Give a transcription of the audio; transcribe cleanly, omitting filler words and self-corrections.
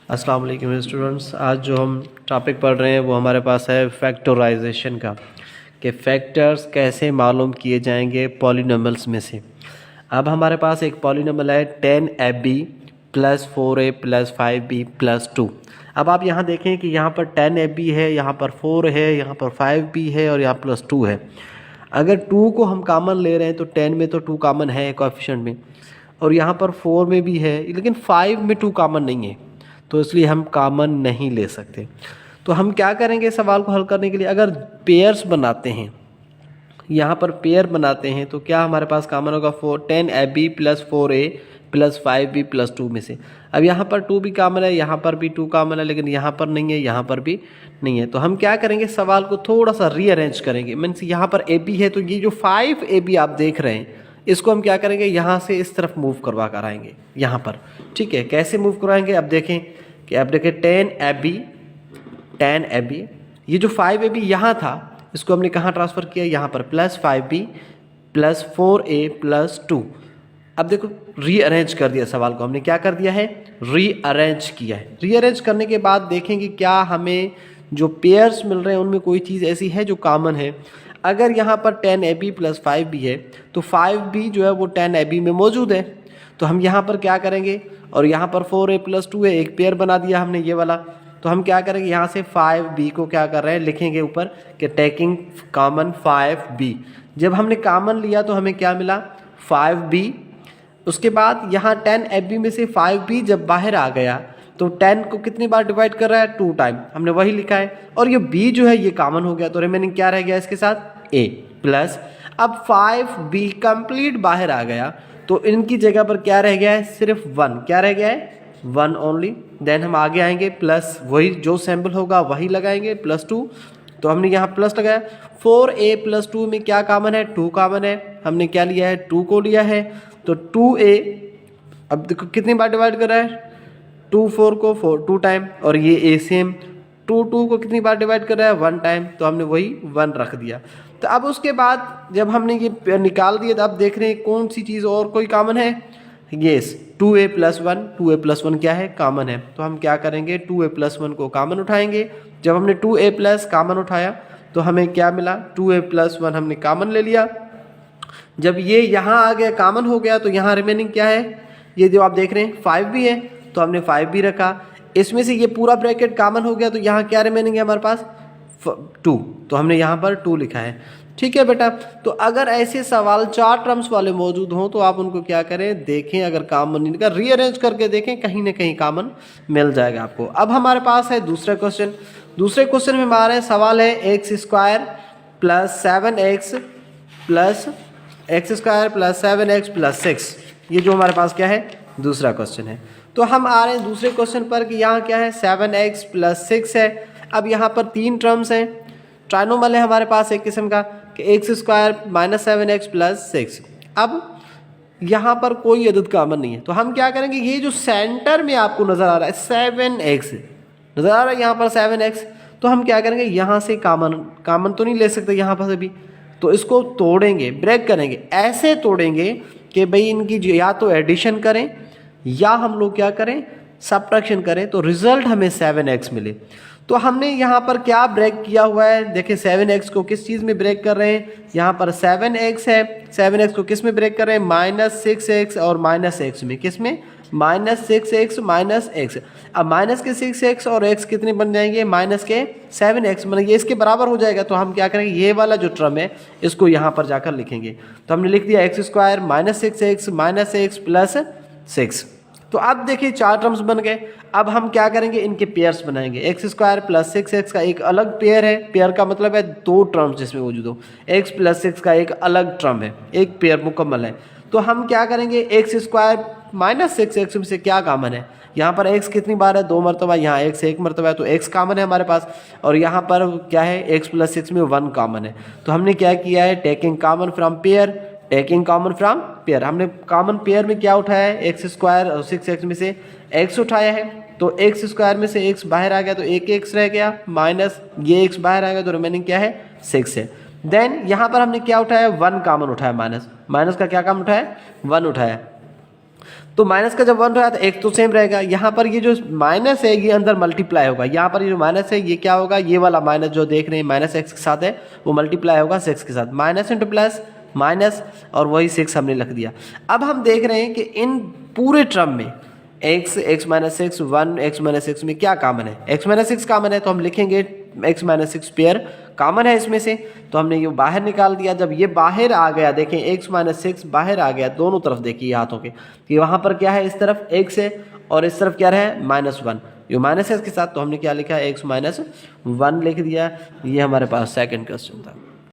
अस्सलाम वालेकुम स्टूडेंट्स। आज जो हम टॉपिक पढ़ रहे हैं वो हमारे पास है फैक्टराइजेशन का, कि फैक्टर्स कैसे मालूम किए जाएंगे पॉलिनोमियल्स में से। अब हमारे पास एक पॉलिनोमियल है 10ab plus 4a plus 5b plus 2। अब आप यहाँ देखें कि यहाँ पर 10ab है, यहाँ पर 4 है, यहाँ पर 5b है और यहाँ प्लस 2 है। अगर 2 को हम कॉमन ले रहे हैं तो 10 में तो 2 कॉमन है कोएफिशिएंट में, और यहाँ पर 4 में भी है, लेकिन 5 में 2 कॉमन नहीं है, तो इसलिए हम कॉमन नहीं ले सकते। तो हम क्या करेंगे सवाल को हल करने के लिए, अगर पेयर्स बनाते हैं, यहाँ पर पेयर बनाते हैं, तो क्या हमारे पास कॉमन होगा 10ab plus 4a plus 5b plus 2 में से। अब यहाँ पर 2 भी कॉमन है, यहाँ पर भी 2 कॉमन है, लेकिन यहाँ पर नहीं है, यहाँ पर भी नहीं है। तो हम क्या करेंगे, सवाल को थोड़ा सा रीअरेंज करेंगे। मीन्स यहाँ पर ab है, तो ये जो 5ab आप देख रहे हैं इसको हम क्या करेंगे, यहाँ से इस तरफ मूव करवा कर आएंगे यहाँ पर। ठीक है, कैसे मूव करवाएंगे, अब देखें कि अब देखें 10ab, ये जो 5ab यहाँ था इसको हमने कहाँ ट्रांसफ़र किया, यहाँ पर plus 5b plus 4a plus 2। अब देखो रीअरेंज कर दिया सवाल को, हमने क्या कर दिया है, रीअरेंज किया है। रीअरेंज करने के बाद देखेंगे क्या हमें जो पेयर्स मिल रहे हैं उनमें कोई चीज़ ऐसी है जो कॉमन है। अगर यहाँ पर 10ab प्लस 5b है तो 5b जो है वो 10ab में मौजूद है, तो हम यहाँ पर क्या करेंगे, और यहाँ पर 4a प्लस 2 है, एक पेयर बना दिया हमने ये वाला। तो हम क्या करेंगे, यहाँ से 5b को क्या कर रहे हैं, लिखेंगे ऊपर कि टेकिंग कॉमन 5b। जब हमने कॉमन लिया तो हमें क्या मिला, 5b। उसके बाद यहाँ 10ab में से 5b जब बाहर आ गया तो 10 को कितनी बार डिवाइड कर रहा है, 2 टाइम, हमने वही लिखा है। और ये b जो है ये कॉमन हो गया, तो रिमेनिंग क्या रह गया इसके साथ, a प्लस। अब 5b कंप्लीट बाहर आ गया, तो इनकी जगह पर क्या रह गया है, सिर्फ 1। क्या रह गया है, 1 ओनली। देन हम आगे आएंगे, प्लस वही जो सैम्पल होगा वही लगाएंगे, प्लस 2। तो हमने यहाँ प्लस लगाया। 4a प्लस 2 में क्या कॉमन है, 2 कॉमन है, हमने क्या लिया है, 2 को लिया है। तो 2a अब देखो कितनी बार डिवाइड कर रहा है, 2 4 को 2 टाइम, और ये a सेम 2 2 को कितनी बार डिवाइड कर रहा है, 1 टाइम, तो हमने वही 1 रख दिया। तो अब उसके बाद जब हमने ये निकाल दिया तो अब देख रहे हैं कौन सी चीज़ और कोई कॉमन है, yes 2a plus 1। 2a plus 1 क्या है, कॉमन है, तो हम क्या करेंगे, 2a प्लस 1 को कॉमन उठाएंगे। जब हमने 2a प्लस कॉमन उठाया तो हमें क्या मिला, 2a प्लस 1 हमने कॉमन ले लिया। जब ये यहाँ आ गया, कॉमन हो गया, तो यहाँ रिमेनिंग क्या है, ये जो आप देख रहे हैं 5 भी है, तो हमने 5 भी रखा। इसमें से ये पूरा ब्रैकेट कॉमन हो गया, तो यहाँ क्या रिमेनिंग है हमारे पास, 2, तो हमने यहाँ पर 2 लिखा है। ठीक है बेटा, तो अगर ऐसे सवाल 4 टर्म्स वाले मौजूद हों तो आप उनको क्या करें, देखें, अगर कॉमन नहीं निकला रीअरेंज करके देखें, कहीं ना कहीं कॉमन मिल जाएगा आपको। अब हमारे पास है दूसरा क्वेश्चन। दूसरे क्वेश्चन में हमारे सवाल है x² plus 7x plus x² plus 7x plus 6। ये जो हमारे पास क्या है, दूसरा क्वेश्चन है। तो हम आ रहे हैं दूसरे क्वेश्चन पर कि यहाँ क्या है, 7x प्लस 6 है। अब यहाँ पर 3 टर्म्स हैं, ट्राइनोमल है हमारे पास एक किस्म का, कि x² माइनस 7x प्लस 6। अब यहाँ पर कोई अदद कॉमन नहीं है, तो हम क्या करेंगे, ये जो सेंटर में आपको नज़र आ रहा है 7x नज़र आ रहा है, यहाँ पर 7x, तो हम क्या करेंगे, यहाँ से कॉमन तो नहीं ले सकते यहाँ पर अभी, तो इसको तोड़ेंगे, ब्रेक करेंगे। ऐसे तोड़ेंगे कि भाई इनकी या तो एडिशन करें या हम लोग क्या करें, सब्ट्रैक्शन करें, तो रिजल्ट हमें 7x मिले। तो हमने यहाँ पर क्या ब्रेक किया हुआ है, देखिए 7x को किस चीज़ में ब्रेक कर रहे हैं, यहाँ पर 7x है, 7x को किस में ब्रेक कर रहे हैं, माइनस 6x और माइनस x में, किस में, माइनस 6x माइनस x। अब माइनस के 6x और x कितने बन जाएंगे, माइनस के 7x, मतलब ये इसके बराबर हो जाएगा। तो हम क्या करेंगे, ये वाला जो टर्म है इसको यहाँ पर जाकर लिखेंगे। तो हमने लिख दिया x² minus 6x minus x plus 6। तो अब देखिए 4 टर्म्स बन गए। अब हम क्या करेंगे, इनके पेयर्स बनाएंगे। x² प्लस 6x का एक अलग पेयर है, पेयर का मतलब है 2 टर्म्स जिसमें मौजूद हो, x प्लस 6 का एक अलग टर्म है, एक पेयर मुकम्मल है। तो हम क्या करेंगे, x² माइनस 6x में से क्या कॉमन है, यहाँ पर x कितनी बार है, 2 मरतबा, यहाँ x 1 मरतबा है, तो x कॉमन है हमारे पास, और यहाँ पर क्या है, x प्लस 6 में 1 कॉमन है। तो हमने क्या किया है, taking common from pair, taking common from pair. हमने कॉमन पेयर में क्या उठाया है, x² और 6x में से x उठाया है, तो x² में से x बाहर आ गया तो एक x रह गया, माइनस ये x बाहर आ गया, तो रिमेनिंग क्या है, 6 है। देन यहाँ पर हमने क्या उठाया, 1 कॉमन उठाया, माइनस का क्या कॉमन उठाया, 1 उठाया। तो माइनस का जब 1 रहा तो x तो सेम रहेगा। यहाँ पर ये जो माइनस है ये अंदर मल्टीप्लाई होगा, यहाँ पर ये जो माइनस है ये क्या होगा, ये वाला माइनस जो देख रहे हैं माइनस x के साथ है वो मल्टीप्लाई होगा 6 के साथ, माइनस इंटू प्लस माइनस और वही 6 हमने लिख दिया। अब हम देख रहे हैं कि इन पूरे टर्म में x माइनस 6 1 x माइनस 6 में क्या कॉमन है, x माइनस 6 कॉमन है तो हम लिखेंगे x माइनस 6 पेयर कॉमन है इसमें से, तो हमने ये बाहर निकाल दिया। जब ये बाहर आ गया देखें x माइनस 6 बाहर आ गया दोनों तरफ, देखिए हाथों के कि वहाँ पर क्या है, इस तरफ x है और इस तरफ क्या है -1, ये माइनस है इसके साथ, तो हमने क्या लिखा है x माइनस 1 लिख दिया। ये हमारे पास सेकंड क्वेश्चन था।